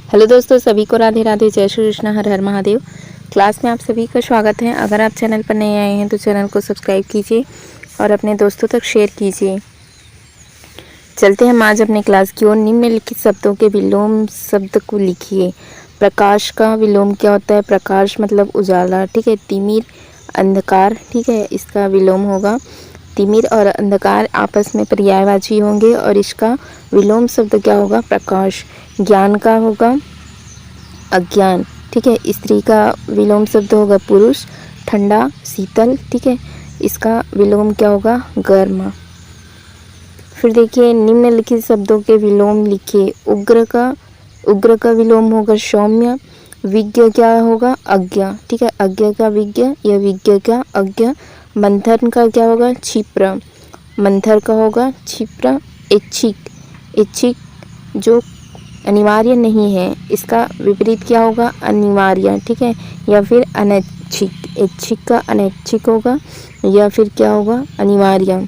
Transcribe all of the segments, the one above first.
Hello दोस्तों, सभी को राधे राधे, जय श्री कृष्ण, हर हर महादेव। क्लास में आप सभी का स्वागत है। अगर आप चैनल पर नए आए हैं तो चैनल को सब्सक्राइब कीजिए और अपने दोस्तों तक शेयर कीजिए। चलते हैं हम आज अपने क्लास की ओर। निम्नलिखित शब्दों के विलोम शब्द को लिखिए। प्रकाश का विलोम क्या होता है? प्रकाश मतलब उजाला, ठीक है। तिमिर अंधकार, ठीक है, इसका विलोम होगा। तिमिर और अंधकार आपस में पर्यायवाची होंगे और इसका विलोम शब्द क्या होगा? प्रकाश। ज्ञान का होगा अज्ञान, ठीक है। स्त्री का विलोम शब्द होगा पुरुष। ठंडा शीतल, ठीक है, इसका विलोम क्या होगा? गर्म। फिर देखिए निम्नलिखित शब्दों के विलोम लिखिए। उग्र का विलोम होगा सौम्य। विज्ञ क्या होगा? अज्ञ, ठीक है। अज्ञ का विज्ञ या विज्ञ का अज्ञ। मंथन का क्या होगा? क्षिप्र। मंथर का होगा क्षिप्र। इच्छिक जो अनिवार्य नहीं है, इसका विपरीत क्या होगा? अनिवार्य, ठीक है, या फिर अनैच्छिक। इच्छिक का अनैच्छिक होगा या फिर क्या होगा? अनिवार्य।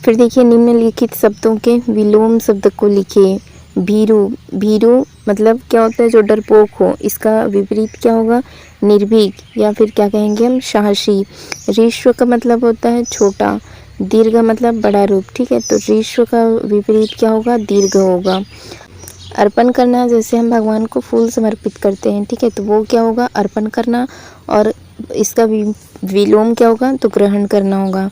फिर देखिए निम्नलिखित शब्दों के विलोम शब्द को लिखिए। भीरू मतलब क्या होता है? जो डरपोक हो। इसका विपरीत क्या होगा? निर्भीक या फिर क्या कहेंगे हम? साहसी। ऋष्व का मतलब होता है छोटा। दीर्घ मतलब बड़ा रूप, ठीक है। तो ऋष्व का विपरीत क्या होगा? दीर्घ होगा। अर्पण करना, जैसे हम भगवान को फूल समर्पित करते हैं, ठीक है, तो वो क्या होगा? अर्पण करना। और इसका विलोम क्या होगा? तो ग्रहण करना होगा।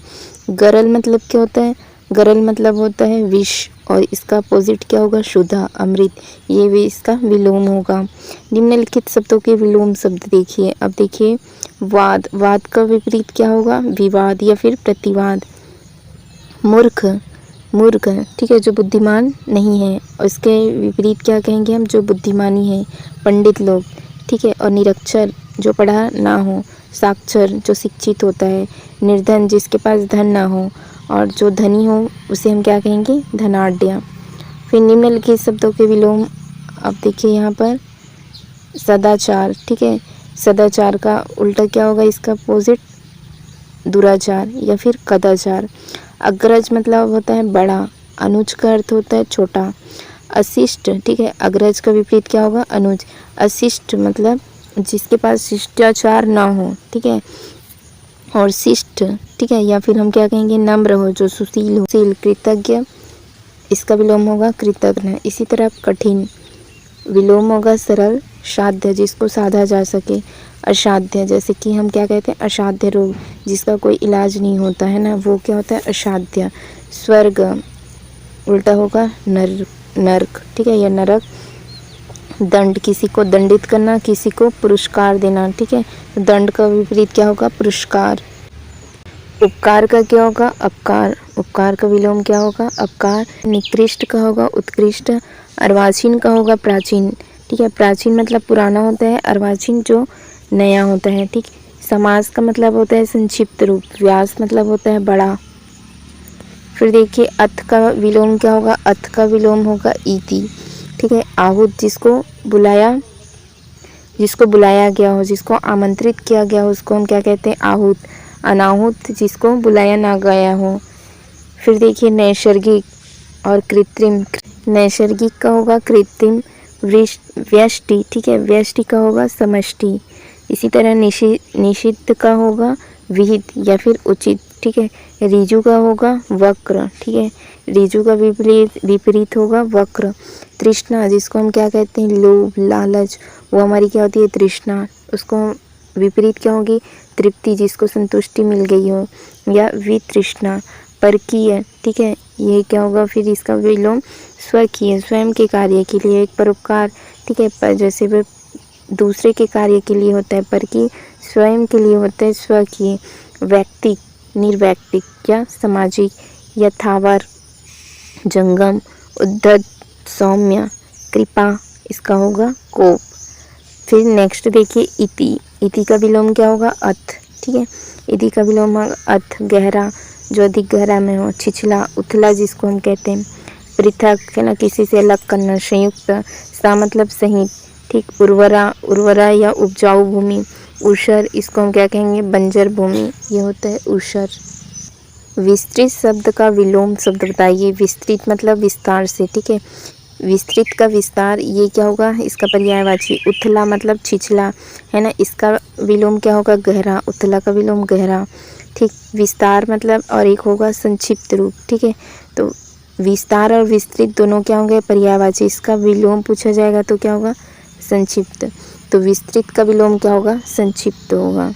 गरल मतलब क्या होता है? गरल मतलब होता है विष और इसका अपोजिट क्या होगा? शुद्ध, अमृत। ये भी इसका विलोम होगा। निम्नलिखित शब्दों के विलोम शब्द देखिए। अब देखिए वाद का विपरीत क्या होगा? विवाद या फिर प्रतिवाद। मूर्ख, ठीक है, जो बुद्धिमान नहीं है, और इसके विपरीत क्या कहेंगे हम? जो बुद्धिमानी है। पंडित लोग, ठीक है, और निरक्षर जो पढ़ा ना हो। साक्षर जो शिक्षित होता है। निर्धन जिसके पास धन ना हो, और जो धनी हो उसे हम क्या कहेंगे? धनाढ्य। फिर निम्नलिखित शब्दों के विलोम अब देखिए यहाँ पर। सदाचार, ठीक है, सदाचार का उल्टा क्या होगा? इसका अपोजिट दुराचार या फिर कदाचार। अग्रज मतलब होता है बड़ा। अनुज का अर्थ होता है छोटा। अशिष्ट, ठीक है, अग्रज का विपरीत क्या होगा? अनुज। अशिष्ट मतलब जिसके पास शिष्टाचार ना हो, ठीक है, और शिष्ट, ठीक है, या फिर हम क्या कहेंगे? नम्र हो, जो सुशील हो। शील, कृतज्ञ, इसका विलोम होगा कृतज्ञ। इसी तरह कठिन विलोम होगा सरल। साध्य जिसको साधा जा सके। असाध्य जैसे कि हम क्या कहते हैं? असाध्य रोग, जिसका कोई इलाज नहीं होता है ना, वो क्या होता है? असाध्य। स्वर्ग उल्टा होगा नर्क, ठीक है, या नरक। दंड किसी को दंडित करना, किसी को पुरस्कार देना, ठीक है, तो दंड का विपरीत क्या होगा? पुरस्कार। उपकार का क्या होगा? अपकार। उपकार का विलोम क्या होगा? अपकार। निकृष्ट का होगा उत्कृष्ट। अर्वाचीन का होगा प्राचीन, ठीक है, प्राचीन मतलब पुराना होता है, अर्वाचीन जो नया होता है, ठीक। समास का मतलब होता है संक्षिप्त रूप। व्यास मतलब होता है बड़ा। फिर देखिए अथ का विलोम क्या होगा? अथ का विलोम होगा इति, ठीक है। आहूत जिसको बुलाया गया हो, जिसको आमंत्रित किया गया हो, उसको हम क्या कहते हैं? आहूत। अनाहूत जिसको बुलाया ना गया हो। फिर देखिए नैसर्गिक और कृत्रिम। नैसर्गिक का होगा कृत्रिम। व्यष्टि, ठीक है, व्यष्टि का होगा समष्टि। इसी तरह निषिद्ध का होगा विहित या फिर उचित, ठीक है। ऋजु का होगा वक्र, ठीक है, ऋजु का विपरीत होगा वक्र। तृष्णा जिसको हम क्या कहते हैं? लोभ, लालच, वो हमारी क्या होती है? तृष्णा। उसको विपरीत क्या होगी? तृप्ति, जिसको संतुष्टि मिल गई हो, या वितृष्णा। परकीय, ठीक है, ये क्या होगा? फिर इसका विलोम स्वकीय, स्वयं के कार्य के लिए। एक परोपकार, ठीक है, पर जैसे वह दूसरे के कार्य के लिए होता है, पर की स्वयं के लिए होता है स्वकीय। व्यक्तिक, निर्वैक्तिक या सामाजिक। यथावर, जंगम। उद्धत, सौम्य। कृपा, इसका होगा कोप। फिर नेक्स्ट देखिए इति का विलोम क्या होगा? अथ, ठीक है, इति का विलोम होगा अथ, गहरा, जो अधिक गहरा में हो। छिछला, उथला जिसको हम कहते हैं। पृथक है ना, किसी से अलग करना। संयुक्त, सा मतलब सही, ठीक। उर्वरा या उपजाऊ भूमि। ऊषर, इसको हम क्या कहेंगे? बंजर भूमि, ये होता है ऊषर। विस्तृत शब्द का विलोम शब्द बताइए। विस्तृत मतलब विस्तार से, ठीक है। विस्तृत का विस्तार, ये क्या होगा, इसका पर्यायवाची। उथला मतलब छिछला, है ना, इसका विलोम क्या होगा, गहरा। उथला का विलोम गहरा, ठीक। विस्तार मतलब, और एक होगा संक्षिप्त रूप, ठीक है। तो विस्तार और विस्तृत दोनों क्या होंगे, पर्यायवाची। इसका विलोम पूछा जाएगा तो क्या होगा, संक्षिप्त। तो विस्तृत का विलोम क्या होगा, संक्षिप्त होगा।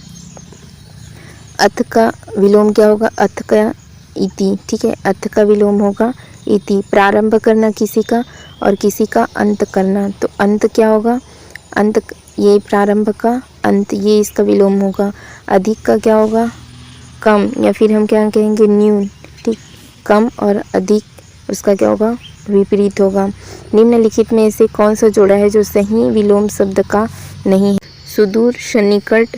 अथ का विलोम क्या होगा, अथ का इति, ठीक है। अथ का विलोम होगा इति। प्रारंभ करना किसी का और किसी का अंत करना, तो अंत क्या होगा, अंत, ये प्रारंभ का, अंत, ये इसका विलोम होगा। अधिक का क्या होगा, कम, या फिर हम क्या कहेंगे, न्यून, ठीक। कम और अधिक, उसका क्या होगा, विपरीत होगा। निम्नलिखित में से कौन सा जोड़ा है जो सही विलोम शब्द का नहीं है। सुदूर, सन्निकट,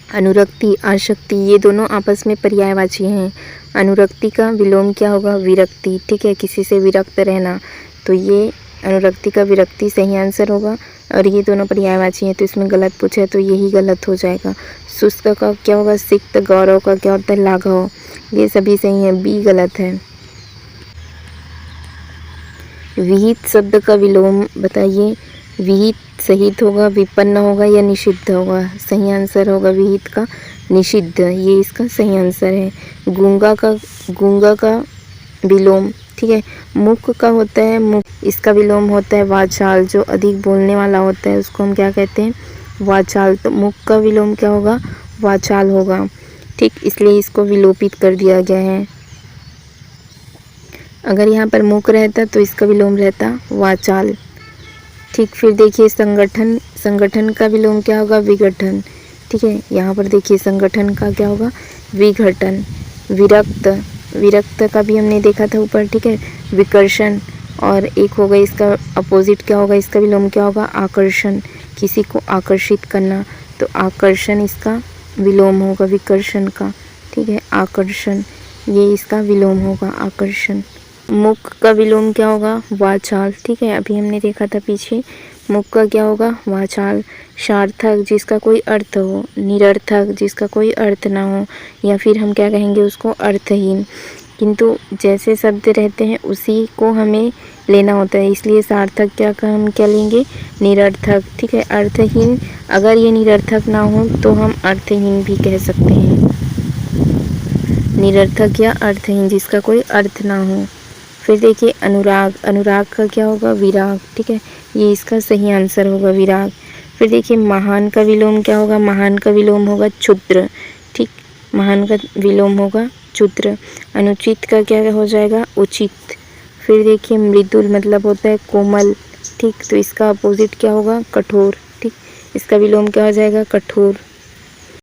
अनुरक्ति, आसक्ति, ये दोनों आपस में पर्यायवाची हैं। अनुरक्ति का विलोम क्या होगा, विरक्ति, ठीक है, किसी से विरक्त रहना, तो ये अनुरक्ति का विरक्ति सही आंसर होगा। और ये दोनों पर्यायवाची हैं, तो इसमें गलत पूछा है तो यही गलत हो जाएगा। शुष्क का क्या होगा, सिक्त। गौरव का क्या होता है, लाघव। ये सभी सही है, बी गलत है। विहित शब्द का विलोम बताइए। विहित सहित होगा, विपन्न होगा या निषिद्ध होगा। सही आंसर होगा विहित का निषिद्ध, ये इसका सही आंसर है। गूंगा का विलोम, ठीक है। मुख का होता है मुख, इसका विलोम होता है वाचाल। जो अधिक बोलने वाला होता है उसको हम क्या कहते हैं, वाचाल। तो मुख का विलोम क्या होगा, वाचाल होगा, ठीक। इसलिए इसको विलोपित कर दिया गया है। अगर यहाँ पर मुख रहता तो इसका विलोम रहता वाचाल, ठीक। फिर देखिए संगठन, संगठन का विलोम क्या होगा, विघटन, ठीक है। यहाँ पर देखिए संगठन का क्या होगा, विघटन। विरक्त, विरक्त का भी हमने देखा था ऊपर, ठीक है, विकर्षण। और एक होगा इसका अपोजिट क्या होगा, इसका विलोम क्या होगा, आकर्षण, किसी को आकर्षित करना, तो आकर्षण इसका विलोम होगा विकर्षण का, ठीक है, आकर्षण, ये इसका विलोम होगा, आकर्षण। मुख का विलोम क्या होगा, वाचाल, ठीक है, अभी हमने देखा था पीछे। मुख का क्या होगा, वाचाल। सार्थक, जिसका कोई अर्थ हो। निरर्थक, जिसका कोई अर्थ ना हो, या फिर हम क्या कहेंगे उसको, अर्थहीन। किंतु जैसे शब्द रहते हैं उसी को हमें लेना होता है, इसलिए सार्थक क्या का हम क्या लेंगे, निरर्थक, ठीक है। अर्थहीन, अगर ये निरर्थक ना हो तो हम अर्थहीन भी कह सकते हैं। निरर्थक या अर्थहीन, जिसका कोई अर्थ ना हो। फिर देखिए अनुराग, अनुराग का क्या होगा, विराग, ठीक है, ये इसका सही आंसर होगा, विराग। फिर देखिए महान का विलोम क्या होगा, महान का विलोम होगा क्षुद्र, ठीक, महान का विलोम होगा क्षुद्र। अनुचित का क्या हो जाएगा, उचित। फिर देखिए मृदुल मतलब होता है कोमल, ठीक, तो इसका अपोजिट क्या होगा, कठोर, ठीक, इसका विलोम क्या हो जाएगा, कठोर।